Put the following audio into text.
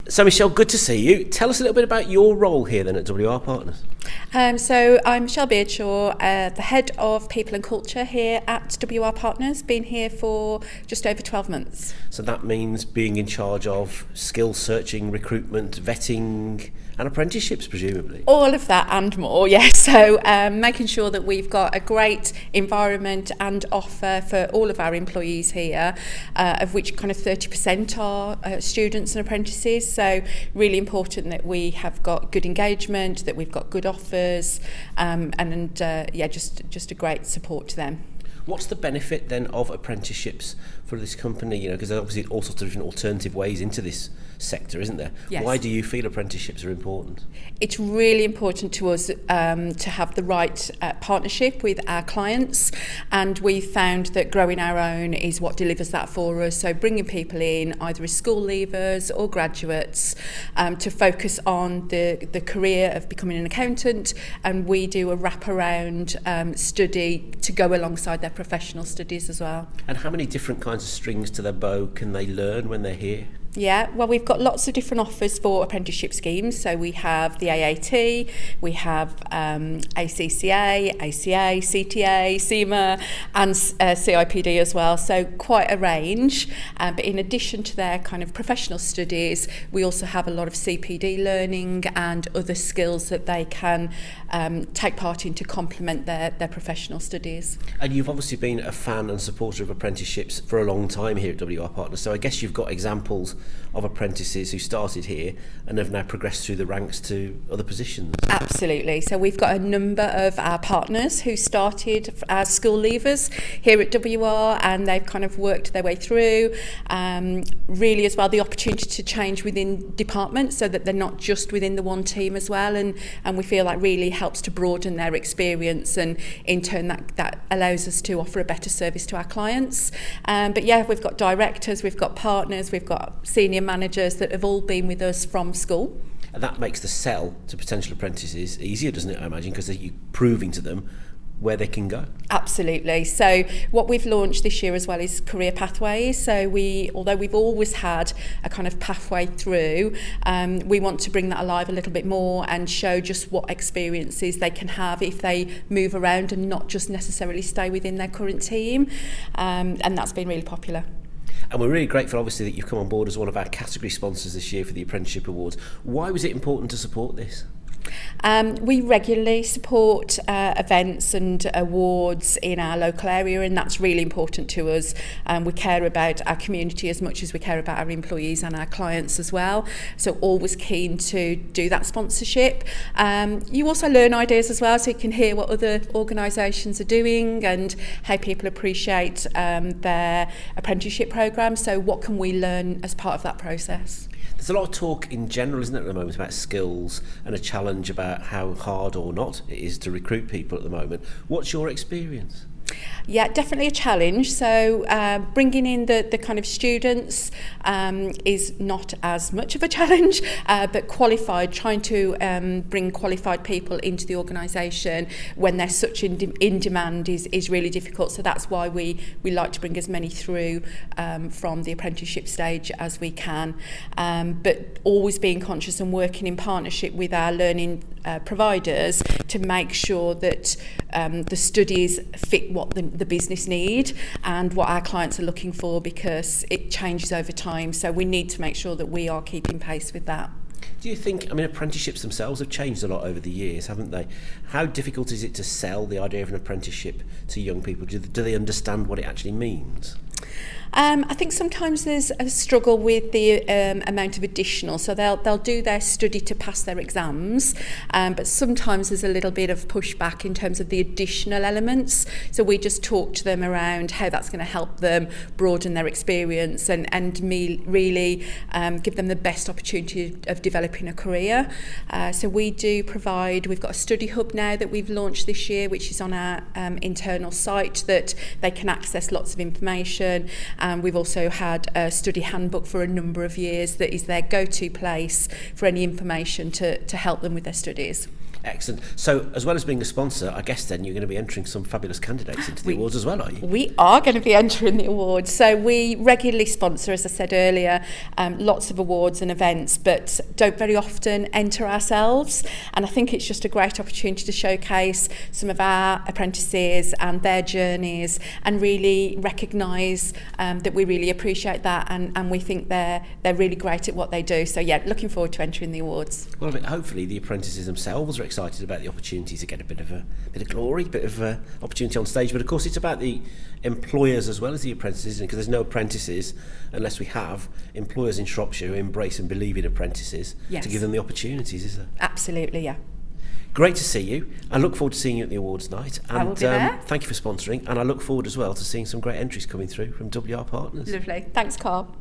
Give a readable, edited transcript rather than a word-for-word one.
So Michelle, good to see you. Tell us a little bit about your role here then at WR Partners. So I'm Michelle Beardshaw, the Head of People and Culture here at WR Partners, been here for just over 12 months. So that means being in charge of skill searching, recruitment, vetting and apprenticeships, presumably. All of that and more, yes. So making sure that we've got a great environment and offer for all of our employees here, of which kind of 30% are students and apprentices. So really important that we have got good engagement, that we've got good offers, just a great support to them. What's the benefit then of apprenticeships for this company? You know, because there's obviously all sorts of different alternative ways into this sector, isn't there? Yes. Why do you feel apprenticeships are important? It's really important to us to have the right partnership with our clients, and we found that growing our own is what delivers that for us. So bringing people in, either as school leavers or graduates, to focus on the career of becoming an accountant, and we do a wraparound study to go alongside their professional studies as well. And how many different kinds of strings to their bow can they learn when they're here? Yeah, well, we've got lots of different offers for apprenticeship schemes. So we have the AAT, we have ACCA, ACA, CTA, CIMA and CIPD as well. So quite a range. But in addition to their kind of professional studies, we also have a lot of CPD learning and other skills that they can take part in to complement their professional studies. And you've obviously been a fan and supporter of apprenticeships for a long time here at WR Partners. So I guess you've got examples of apprentices who started here and have now progressed through the ranks to other positions. Absolutely. So we've got a number of our partners who started as school leavers here at WR, and they've kind of worked their way through. Really as well, the opportunity to change within departments so that they're not just within the one team as well, and we feel that really helps to broaden their experience, and in turn that allows us to offer a better service to our clients. But yeah, we've got directors, we've got partners, we've got senior managers that have all been with us from school. And that makes the sell to potential apprentices easier, doesn't it, I imagine, because you're proving to them where they can go. Absolutely. So what we've launched this year as well is career pathways. So although we've always had a kind of pathway through, we want to bring that alive a little bit more and show just what experiences they can have if they move around and not just necessarily stay within their current team. And that's been really popular. And we're really grateful, obviously, that you've come on board as one of our category sponsors this year for the Apprenticeship Awards. Why was it important to support this? We regularly support events and awards in our local area, and that's really important to us. We care about our community as much as we care about our employees and our clients as well. So always keen to do that sponsorship. You also learn ideas as well, so you can hear what other organisations are doing and how people appreciate their apprenticeship programmes. So what can we learn as part of that process? There's a lot of talk in general, isn't there, at the moment, about skills and a challenge about how hard or not it is to recruit people at the moment. What's your experience? Yeah, definitely a challenge. So bringing in the kind of students is not as much of a challenge, but trying to bring qualified people into the organisation when they're such in demand is really difficult. So that's why we like to bring as many through from the apprenticeship stage as we can. But always being conscious and working in partnership with our learning providers to make sure that the studies fit what the business need and what our clients are looking for, because it changes over time. So we need to make sure that we are keeping pace with that. Do you think, apprenticeships themselves have changed a lot over the years, haven't they? How difficult is it to sell the idea of an apprenticeship to young people? Do they understand what it actually means? I think sometimes there's a struggle with the amount of additional. So they'll do their study to pass their exams, but sometimes there's a little bit of pushback in terms of the additional elements. So we just talk to them around how that's going to help them broaden their experience and really give them the best opportunity of developing a career. So we do provide, we've got a study hub now that we've launched this year, which is on our internal site that they can access lots of information. We've also had a study handbook for a number of years that is their go-to place for any information to help them with their studies. Excellent. So, as well as being a sponsor, I guess then you're going to be entering some fabulous candidates into the awards as well, are you? We are going to be entering the awards. So we regularly sponsor, as I said earlier, lots of awards and events, but don't very often enter ourselves. And I think it's just a great opportunity to showcase some of our apprentices and their journeys, and really recognise that we really appreciate that, and we think they're really great at what they do. So yeah, looking forward to entering the awards. Well, hopefully the apprentices themselves are excited about the opportunity to get a bit of glory, a bit of opportunity on stage. But of course, it's about the employers as well as the apprentices, because there's no apprentices unless we have employers in Shropshire who embrace and believe in apprentices to give them the opportunities, is there? Absolutely, yeah. Great to see you. I look forward to seeing you at the awards night. And I will be there. Thank you for sponsoring, and I look forward as well to seeing some great entries coming through from WR Partners. Lovely. Thanks, Carl.